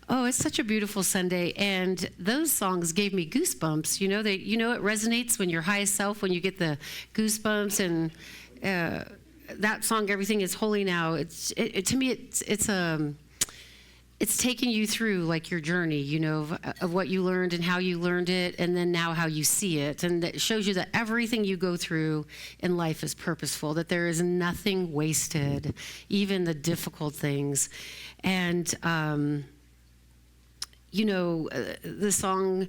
Oh, it's such a beautiful Sunday, and those songs gave me goosebumps. It resonates when you're highest self, when you get the goosebumps, and that song, "Everything Is Holy Now." To me, it's taking you through like your journey, of what you learned and how you learned it, and then now how you see it, and it shows you that everything you go through in life is purposeful. That there is nothing wasted, even the difficult things, and. The song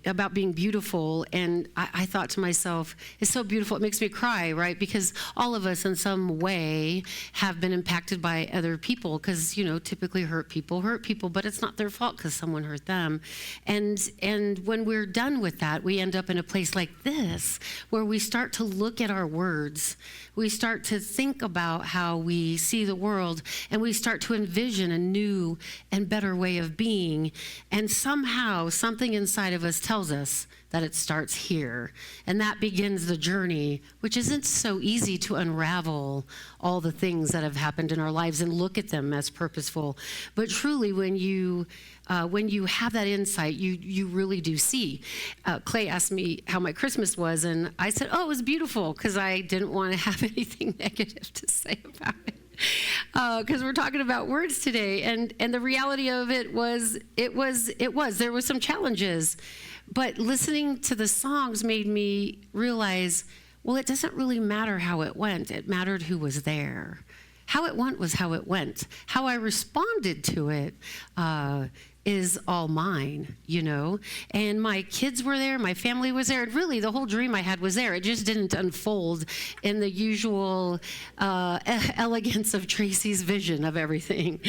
about being beautiful, and I thought to myself, it's so beautiful, it makes me cry, right? Because all of us in some way have been impacted by other people, because typically hurt people, but it's not their fault because someone hurt them. And when we're done with that, we end up in a place like this, where we start to look at our words, we start to think about how we see the world, and we start to envision a new and better way of being. And somehow something inside of us tells us that it starts here. And that begins the journey, which isn't so easy to unravel all the things that have happened in our lives and look at them as purposeful. But truly, when you have that insight, you really do see. Clay asked me how my Christmas was, and I said, it was beautiful, because I didn't want to have anything negative to say about it. Because we're talking about words today, and the reality of it was there was some challenges, but listening to the songs made me realize, well, it doesn't really matter how it went. It mattered who was there. How it went was how it went. How I responded to it is all mine, and my kids were there, my family was there, and really the whole dream I had was there. It just didn't unfold in the usual elegance of Tracey's vision of everything.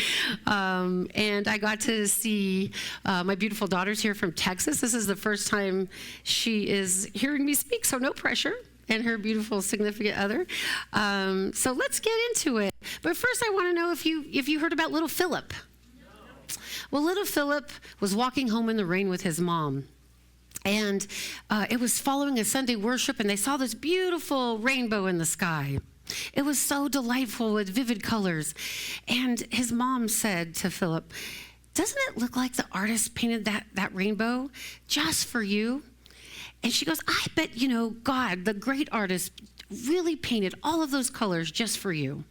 And I got to see my beautiful daughter's here from Texas. This is the first time she is hearing me speak, so no pressure, and her beautiful significant other. So let's get into it. But first I want to know if you heard about little Philip. Well, little Philip was walking home in the rain with his mom, and it was following a Sunday worship, and they saw this beautiful rainbow in the sky. It was so delightful with vivid colors, and his mom said to Philip, "Doesn't it look like the artist painted that rainbow just for you?" And she goes, "I bet, God, the great artist, really painted all of those colors just for you."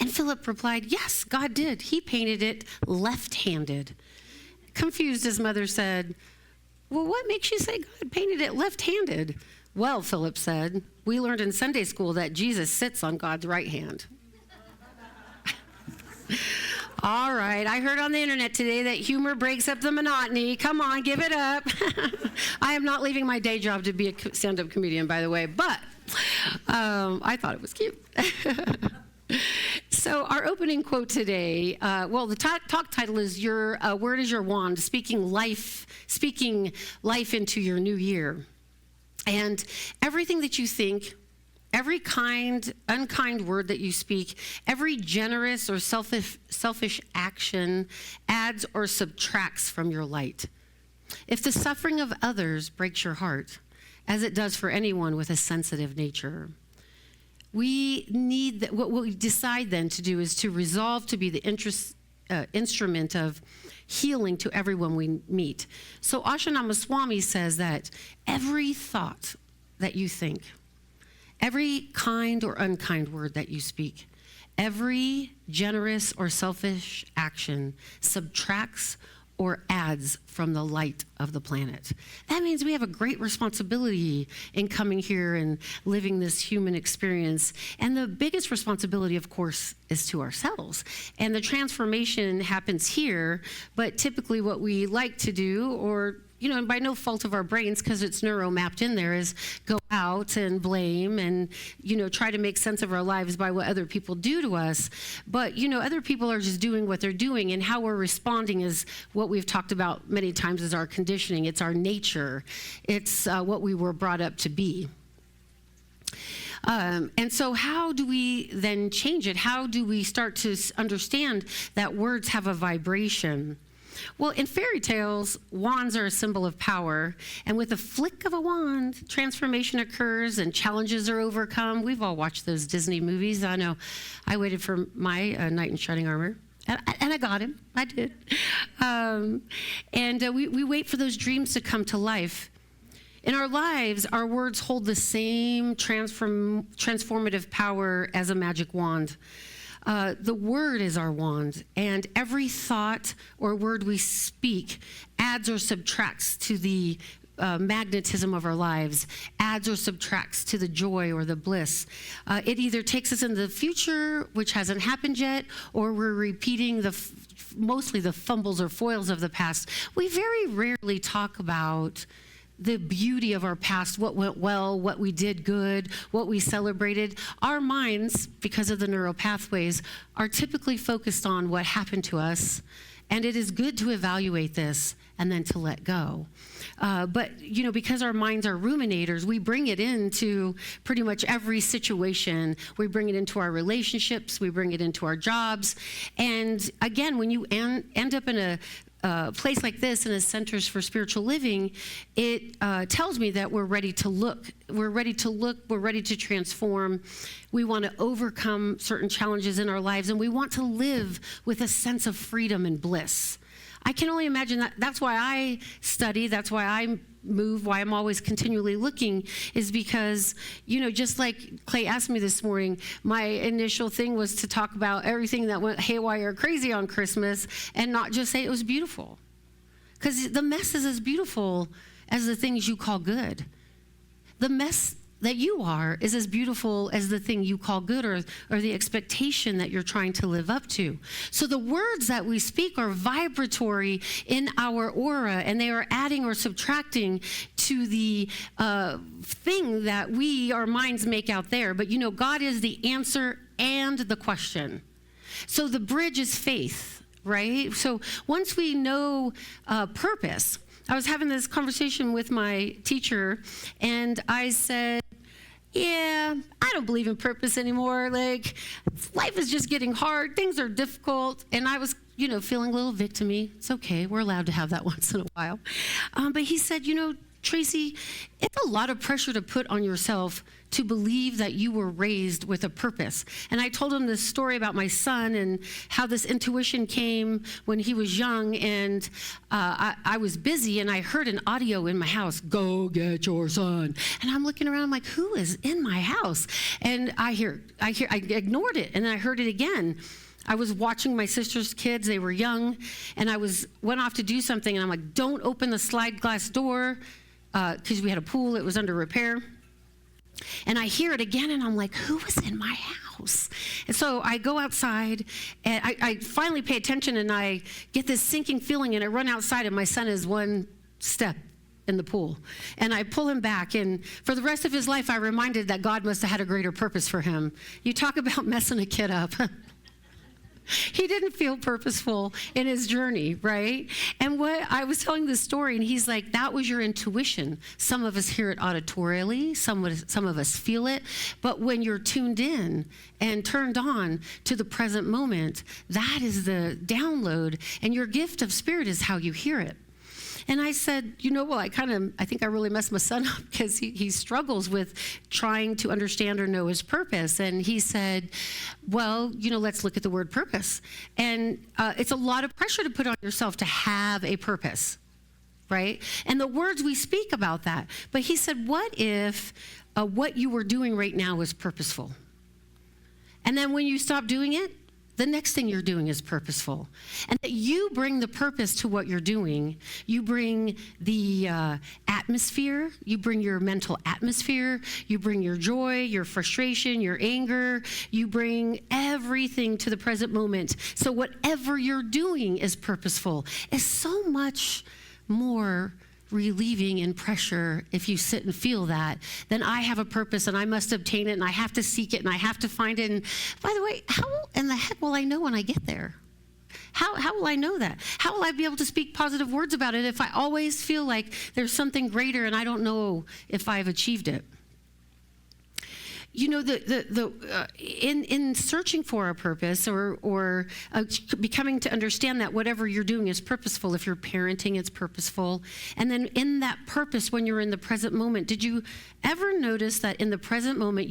And Philip replied, "Yes, God did. He painted it left-handed." Confused, his mother said, "Well, what makes you say God painted it left-handed?" "Well," Philip said, "we learned in Sunday school that Jesus sits on God's right hand." All right, I heard on the internet today that humor breaks up the monotony. Come on, give it up. I am not leaving my day job to be a stand-up comedian, by the way, but I thought it was cute. So our opening quote today, the talk title is "Your Word is Your Wand," speaking life into your new year. And everything that you think, every unkind word that you speak, every generous or selfish action adds or subtracts from your light. If the suffering of others breaks your heart, as it does for anyone with a sensitive nature, what we decide then to do is to resolve to be the instrument of healing to everyone we meet. So Ashanama Swami says that every thought that you think, every kind or unkind word that you speak, every generous or selfish action subtracts or adds from the light of the planet. That means we have a great responsibility in coming here and living this human experience. And the biggest responsibility, of course, is to ourselves. And the transformation happens here, but typically what we like to do, or and by no fault of our brains, because it's neuro-mapped in there, is go out and blame and, try to make sense of our lives by what other people do to us. But, other people are just doing what they're doing, and how we're responding is what we've talked about many times as our conditioning. It's our nature. It's what we were brought up to be. And so how do we then change it? How do we start to understand that words have a vibration? Well, in fairy tales, wands are a symbol of power, and with a flick of a wand, transformation occurs and challenges are overcome. We've all watched those Disney movies. I know. I waited for my knight in shining armor, and I got him. I did. We wait for those dreams to come to life. In our lives, our words hold the same transformative power as a magic wand. The word is our wand, and every thought or word we speak adds or subtracts to the magnetism of our lives, adds or subtracts to the joy or the bliss. It either takes us into the future, which hasn't happened yet, or we're repeating mostly the fumbles or foils of the past. We very rarely talk about the beauty of our past, what went well, what we did good, what we celebrated. Our minds, because of the neural pathways, are typically focused on what happened to us, and it is good to evaluate this and then to let go. But because our minds are ruminators, we bring it into pretty much every situation. We bring it into our relationships, we bring it into our jobs. And again, when you end up in a place like this in a Centers for Spiritual Living, it tells me that we're ready to look. We're ready to transform. We want to overcome certain challenges in our lives, and we want to live with a sense of freedom and bliss. I can only imagine that. That's why I study. That's why I move, why I'm always continually looking, is because, just like Clay asked me this morning, my initial thing was to talk about everything that went haywire crazy on Christmas and not just say it was beautiful. Because the mess is as beautiful as the things you call good. The mess that you are is as beautiful as the thing you call good, or the expectation that you're trying to live up to. So the words that we speak are vibratory in our aura, and they are adding or subtracting to the thing that our minds make out there. But God is the answer and the question. So the bridge is faith, right? So once we know purpose, I was having this conversation with my teacher, and I said, yeah, I don't believe in purpose anymore. Like, life is just getting hard. Things are difficult. And I was, feeling a little victim-y. It's okay. We're allowed to have that once in a while. But he said, Tracey, it's a lot of pressure to put on yourself to believe that you were raised with a purpose. And I told him this story about my son and how this intuition came when he was young, and I was busy and I heard an audio in my house, "Go get your son." And I'm looking around, I'm like, who is in my house? And I ignored it, and then I heard it again. I was watching my sister's kids, they were young, and I went off to do something, and I'm like, don't open the slide glass door, because we had a pool, it was under repair. And I hear it again, and I'm like, who is in my house? And so I go outside, and I finally pay attention, and I get this sinking feeling, and I run outside, and my son is one step in the pool. And I pull him back, and for the rest of his life, I reminded that God must have had a greater purpose for him. You talk about messing a kid up. He didn't feel purposeful in his journey, right? And what I was telling this story, and he's like, that was your intuition. Some of us hear it auditorially, some of us feel it, but when you're tuned in and turned on to the present moment, that is the download, and your gift of spirit is how you hear it. And I said, I think I really messed my son up, because he struggles with trying to understand or know his purpose. And he said, well, let's look at the word purpose. And it's a lot of pressure to put on yourself to have a purpose, right? And the words we speak about that. But he said, what if what you were doing right now was purposeful? And then when you stop doing it, the next thing you're doing is purposeful. And that you bring the purpose to what you're doing. You bring the atmosphere, you bring your mental atmosphere, you bring your joy, your frustration, your anger, you bring everything to the present moment. So whatever you're doing is purposeful. It's so much more relieving and pressure if you sit and feel that, then I have a purpose and I must obtain it and I have to seek it and I have to find it. And by the way, how in the heck will I know when I get there? How will I know that? How will I be able to speak positive words about it if I always feel like there's something greater and I don't know if I've achieved it? in searching for a purpose or becoming to understand that whatever you're doing is purposeful. If you're parenting, it's purposeful. And then in that purpose, when you're in the present moment, did you ever notice that in the present moment,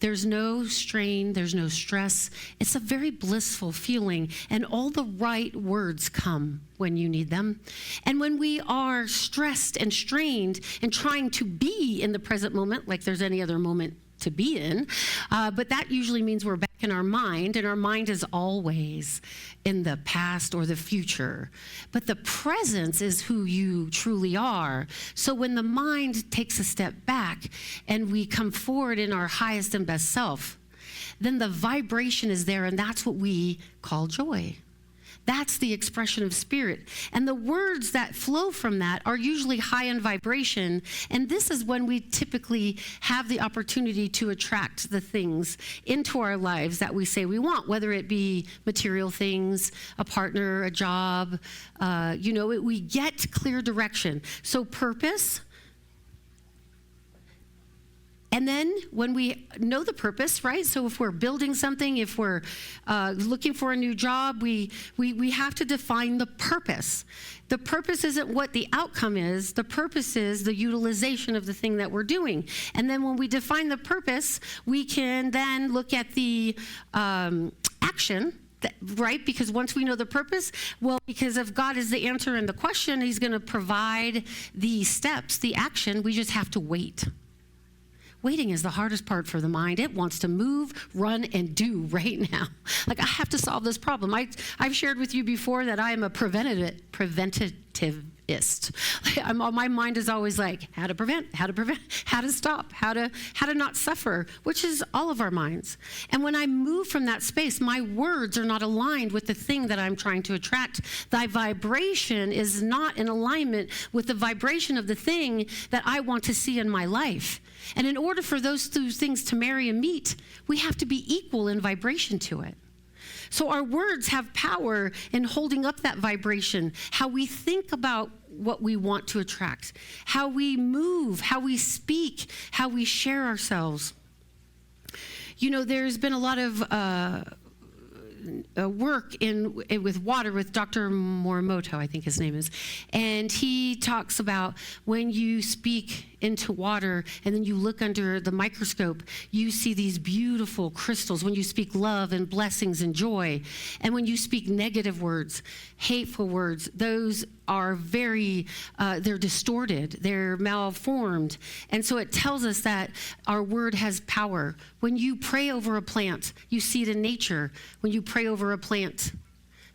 there's no strain, there's no stress. It's a very blissful feeling, and all the right words come when you need them. And when we are stressed and strained and trying to be in the present moment, like there's any other moment to be in, but that usually means we're back in our mind, and our mind is always in the past or the future. But the presence is who you truly are. So when the mind takes a step back and we come forward in our highest and best self, then the vibration is there, and that's what we call joy. That's the expression of spirit. And the words that flow from that are usually high in vibration. And this is when we typically have the opportunity to attract the things into our lives that we say we want, whether it be material things, a partner, a job. We get clear direction. So purpose. And then when we know the purpose, right? So if we're building something, if we're looking for a new job, we have to define the purpose. The purpose isn't what the outcome is. The purpose is the utilization of the thing that we're doing. And then when we define the purpose, we can then look at the action. Right? Because once we know the purpose, well, because if God is the answer in the question, he's going to provide the steps, the action. We just have to wait. Waiting is the hardest part for the mind. It wants to move, run, and do right now. Like, I have to solve this problem. I've shared with you before that I am a preventativist. My mind is always like, how to prevent, how to stop, how to not suffer, which is all of our minds. And when I move from that space, my words are not aligned with the thing that I'm trying to attract. Thy vibration is not in alignment with the vibration of the thing that I want to see in my life. And in order for those two things to marry and meet, we have to be equal in vibration to it. So our words have power in holding up that vibration, how we think about what we want to attract, how we move, how we speak, how we share ourselves. There's been a lot of work with water with Dr. Morimoto, I think his name is. And he talks about when you speak into water and then you look under the microscope, you see these beautiful crystals. When you speak love and blessings and joy, and when you speak negative words, hateful words, those are they're distorted, they're malformed. And so it tells us that our word has power. When you pray over a plant, you see it in nature. When you pray over a plant,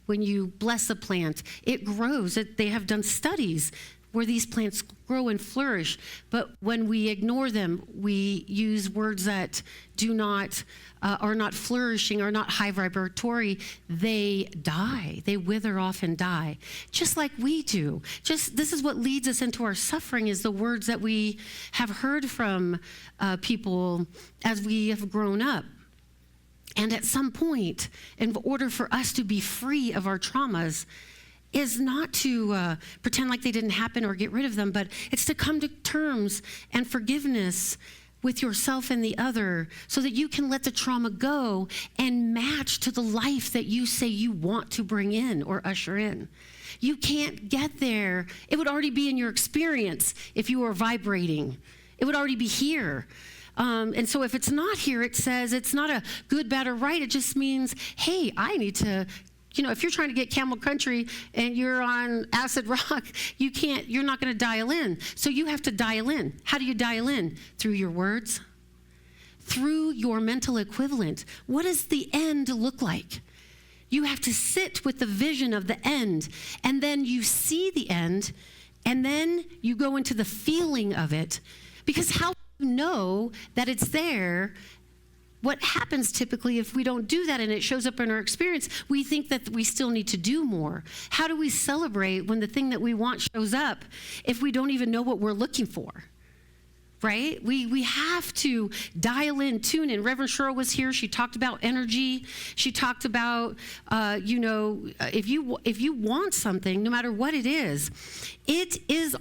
when you bless a plant, it grows. They have done studies where these plants grow and flourish. But when we ignore them, we use words that are not flourishing, are not high vibratory, they die. They wither off and die, just like we do. This is what leads us into our suffering, is the words that we have heard from people as we have grown up. And at some point, in order for us to be free of our traumas, is not to pretend like they didn't happen or get rid of them, but it's to come to terms and forgiveness with yourself and the other so that you can let the trauma go and match to the life that you say you want to bring in or usher in. You can't get there. It would already be in your experience if you were vibrating. It would already be here. And so if it's not here, it says it's not a good, bad, or right. It just means, hey, I need to, if you're trying to get camel country and you're on acid rock, you're not going to dial in. So you have to dial in. How do you dial in? Through your words, through your mental equivalent. What does the end look like? You have to sit with the vision of the end, and then you see the end, and then you go into the feeling of it. Because how do you know that it's there? What happens typically if we don't do that and it shows up in our experience, we think that we still need to do more. How do we celebrate when the thing that we want shows up if we don't even know what we're looking for? Right? We have to dial in, tune in. Reverend Cheryl was here. She talked about energy. She talked about, if you want something, no matter what it is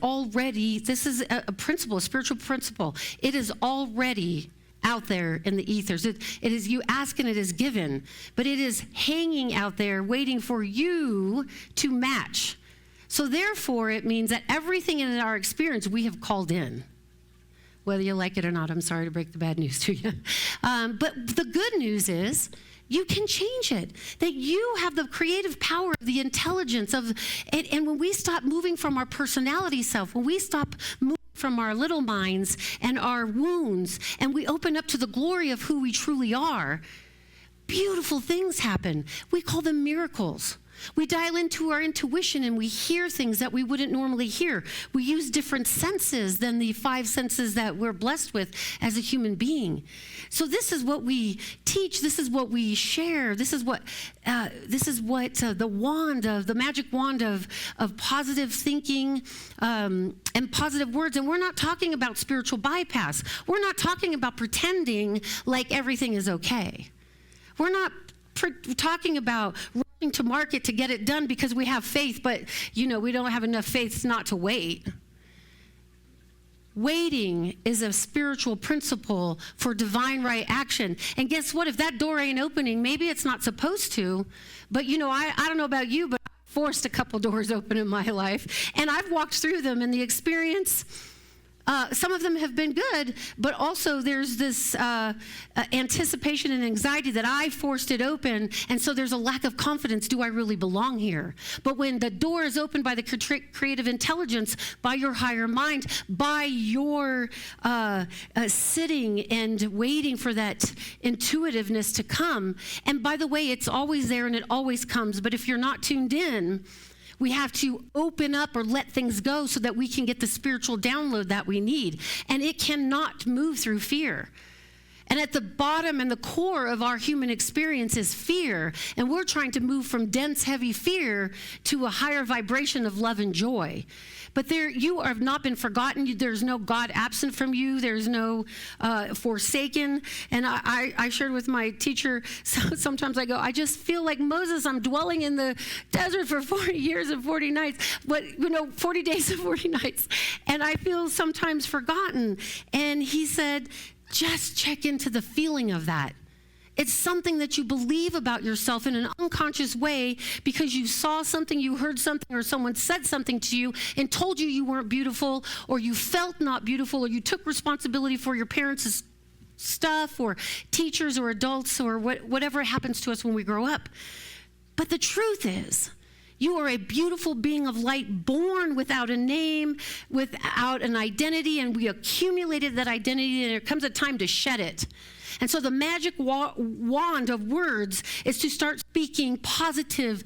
already, this is a principle, a spiritual principle. It is already out there in the ethers. It is you ask and it is given, but it is hanging out there waiting for you to match. So therefore, it means that everything in our experience we have called in. Whether you like it or not, I'm sorry to break the bad news to you. But the good news is you can change it, that you have the creative power, the intelligence of it. And when we stop moving from our personality self, when we stop moving from our little minds and our wounds, and we open up to the glory of who we truly are, beautiful things happen. We call them miracles. We dial into our intuition and we hear things that we wouldn't normally hear. We use different senses than the 5 senses that we're blessed with as a human being. So this is what we teach. This is what we share. This is what the magic wand of positive thinking and positive words. And we're not talking about spiritual bypass. We're not talking about pretending like everything is okay. We're not talking about rushing to market to get it done because we have faith, but we don't have enough faith not to wait. Waiting is a spiritual principle for divine right action. And guess what? If that door ain't opening, maybe it's not supposed to. But I don't know about you, but I forced a couple doors open in my life. And I've walked through them, and the experience, some of them have been good, but also there's this anticipation and anxiety that I forced it open, and so there's a lack of confidence. Do I really belong here? But when the door is opened by the creative intelligence, by your higher mind, by your sitting and waiting for that intuitiveness to come, and by the way, it's always there and it always comes, but if you're not tuned in, we have to open up or let things go so that we can get the spiritual download that we need. And it cannot move through fear. And at the bottom and the core of our human experience is fear. And we're trying to move from dense, heavy fear to a higher vibration of love and joy. But you have not been forgotten. There's no God absent from you. There's no forsaken. And I shared with my teacher, sometimes I go, I just feel like Moses. I'm dwelling in the desert for 40 years and 40 nights. But, 40 days and 40 nights. And I feel sometimes forgotten. And he said, just check into the feeling of that. It's something that you believe about yourself in an unconscious way because you saw something, you heard something, or someone said something to you and told you you weren't beautiful, or you felt not beautiful, or you took responsibility for your parents' stuff, or teachers or adults, or whatever happens to us when we grow up. But the truth is, you are a beautiful being of light, born without a name, without an identity, and we accumulated that identity, and there comes a time to shed it. And so the magic wand of words is to start speaking positive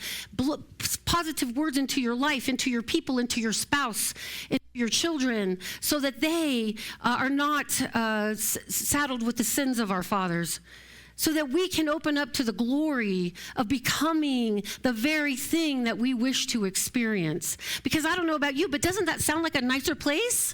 words into your life, into your people, into your spouse, into your children, so that they are not saddled with the sins of our fathers. So that we can open up to the glory of becoming the very thing that we wish to experience. Because I don't know about you, but doesn't that sound like a nicer place?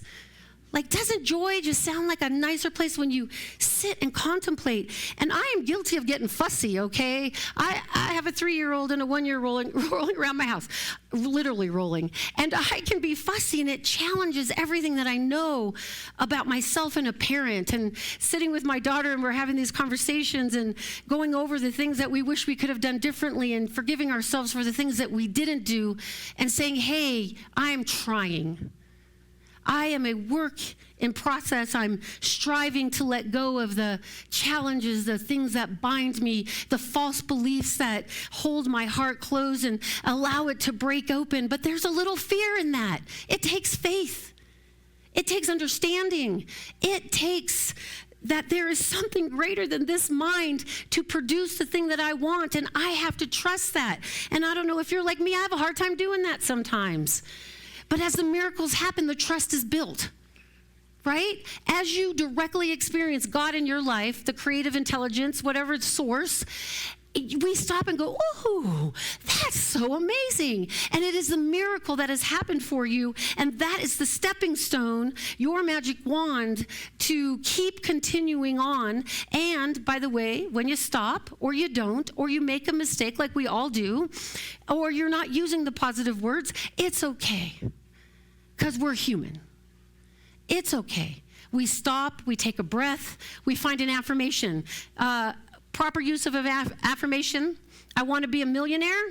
Like, doesn't joy just sound like a nicer place when you sit and contemplate? And I am guilty of getting fussy, okay? I have a 3-year-old and a 1-year-old rolling around my house, literally rolling. And I can be fussy, and it challenges everything that I know about myself and a parent. And sitting with my daughter, and we're having these conversations and going over the things that we wish we could have done differently, and forgiving ourselves for the things that we didn't do, and saying, hey, I'm trying. I am a work in process. I'm striving to let go of the challenges, the things that bind me, the false beliefs that hold my heart closed, and allow it to break open. But there's a little fear in that. It takes faith. It takes understanding. It takes that there is something greater than this mind to produce the thing that I want, and I have to trust that. And I don't know if you're like me, I have a hard time doing that sometimes. But as the miracles happen, the trust is built, right? As you directly experience God in your life, the creative intelligence, whatever its source, we stop and go, ooh, that's so amazing. And it is the miracle that has happened for you, and that is the stepping stone, your magic wand, to keep continuing on. And by the way, when you stop, or you don't, or you make a mistake like we all do, or you're not using the positive words, it's okay, because we're human. It's okay. We stop, we take a breath, we find an affirmation. Proper use of an affirmation, I want to be a millionaire?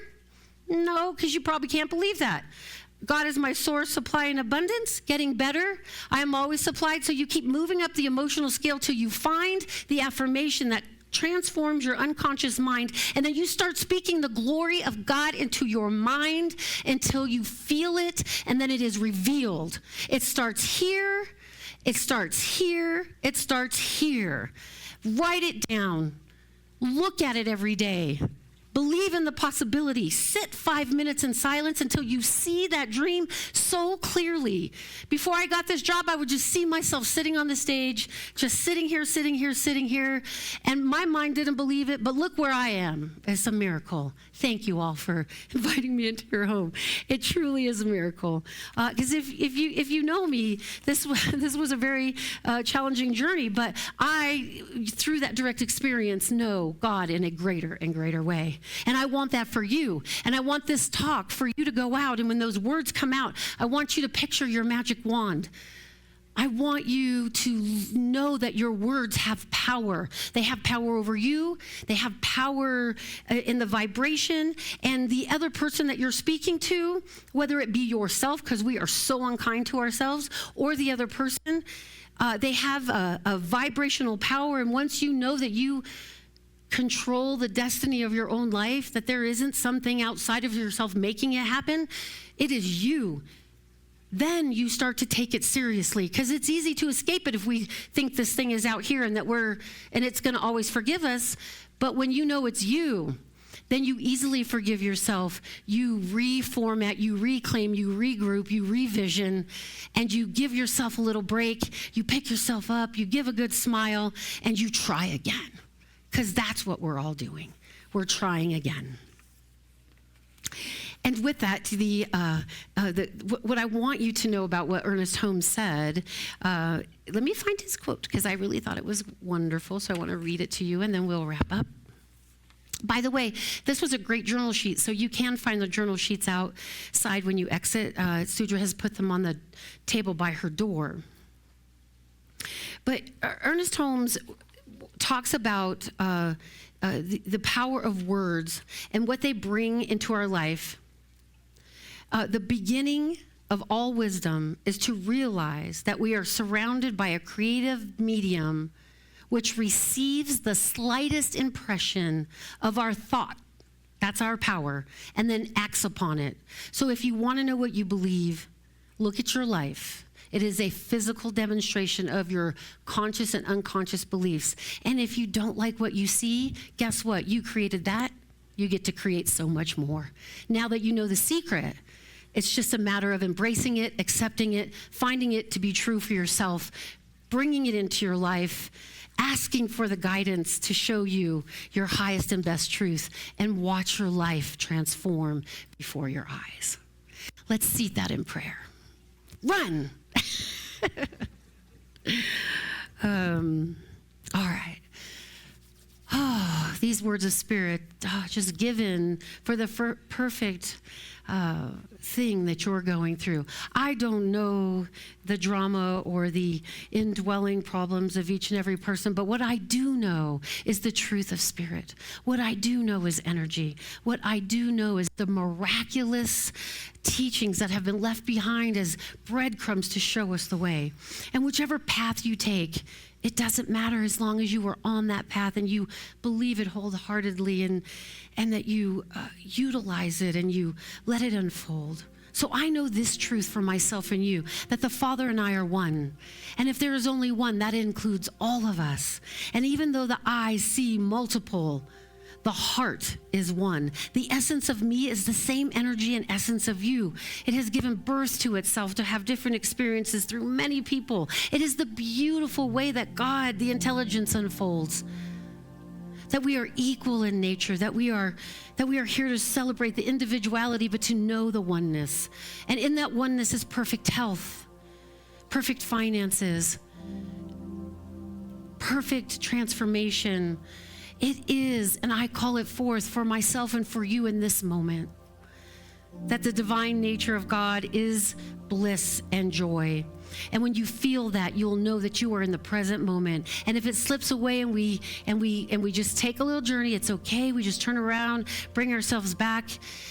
No, because you probably can't believe that. God is my source, supply, and abundance, getting better. I am always supplied. So you keep moving up the emotional scale till you find the affirmation that transforms your unconscious mind. And then you start speaking the glory of God into your mind until you feel it, and then it is revealed. It starts here, it starts here, it starts here. Write it down. Look at it every day. Believe in the possibility. Sit 5 minutes in silence until you see that dream so clearly. Before I got this job, I would just see myself sitting on the stage, just sitting here, sitting here, sitting here. And my mind didn't believe it, but look where I am. It's a miracle. Thank you all for inviting me into your home. It truly is a miracle. Because if you know me, this was a very challenging journey, but I, through that direct experience, know God in a greater and greater way. And I want that for you. And I want this talk for you to go out. And when those words come out, I want you to picture your magic wand. I want you to know that your words have power. They have power over you. They have power in the vibration. And the other person that you're speaking to, whether it be yourself, because we are so unkind to ourselves, or the other person, they have a vibrational power. And once you know that you control the destiny of your own life, that there isn't something outside of yourself making it happen, it is you. Then you start to take it seriously, because it's easy to escape it if we think this thing is out here and that and it's going to always forgive us. But when you know it's you, then you easily forgive yourself. You reformat, you reclaim, you regroup, you revision, and you give yourself a little break. You pick yourself up, you give a good smile, and you try again. Because that's what we're all doing. We're trying again. And with that, what I want you to know about what Ernest Holmes said, let me find his quote, because I really thought it was wonderful, so I want to read it to you, and then we'll wrap up. By the way, this was a great journal sheet, so you can find the journal sheets outside when you exit. Sudra has put them on the table by her door. But Ernest Holmes talks about the power of words and what they bring into our life. The beginning of all wisdom is to realize that we are surrounded by a creative medium which receives the slightest impression of our thought. That's our power, and then acts upon it. So if you want to know what you believe, look at your life. It is a physical demonstration of your conscious and unconscious beliefs. And if you don't like what you see, guess what? You created that. You get to create so much more. Now that you know the secret, it's just a matter of embracing it, accepting it, finding it to be true for yourself, bringing it into your life, asking for the guidance to show you your highest and best truth, and watch your life transform before your eyes. Let's seat that in prayer. Run. All right. Oh, these words of spirit, just given for the perfect thing that you're going through. I don't know the drama or the indwelling problems of each and every person, but what I do know is the truth of spirit. What I do know is energy. What I do know is the miraculous teachings that have been left behind as breadcrumbs to show us the way. And whichever path you take, it doesn't matter as long as you are on that path and you believe it wholeheartedly and that you utilize it and you let it unfold. So I know this truth for myself and you, that the Father and I are one. And if there is only one, that includes all of us. And even though the eyes see multiple, the heart is one. The essence of me is the same energy and essence of you. It has given birth to itself to have different experiences through many people. It is the beautiful way that God, the intelligence, unfolds. That we are equal in nature, that we are here to celebrate the individuality, but to know the oneness. And in that oneness is perfect health, perfect finances, perfect transformation. It is, and I call it forth for myself and for you in this moment. that the divine nature of God is bliss and joy. And when you feel that, you'll know that you are in the present moment. And if it slips away and we just take a little journey, it's okay. We just turn around, bring ourselves back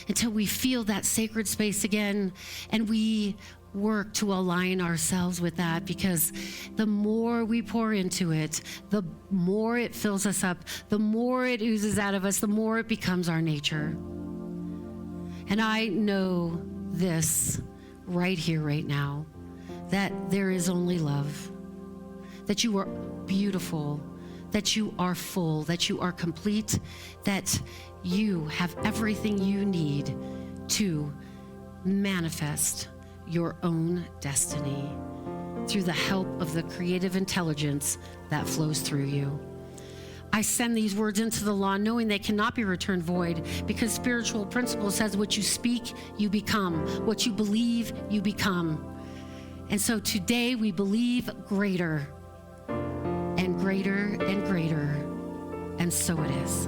until we feel that sacred space again, and we work to align ourselves with that, because the more we pour into it, the more it fills us up, the more it oozes out of us, the more it becomes our nature. And I know this right here, right now, that there is only love, that you are beautiful, that you are full, that you are complete, that you have everything you need to manifest your own destiny through the help of the creative intelligence that flows through you. I send these words into the law knowing they cannot be returned void, because spiritual principle says what you speak, you become. What you believe, you become. And so today we believe greater and greater and greater, and so it is.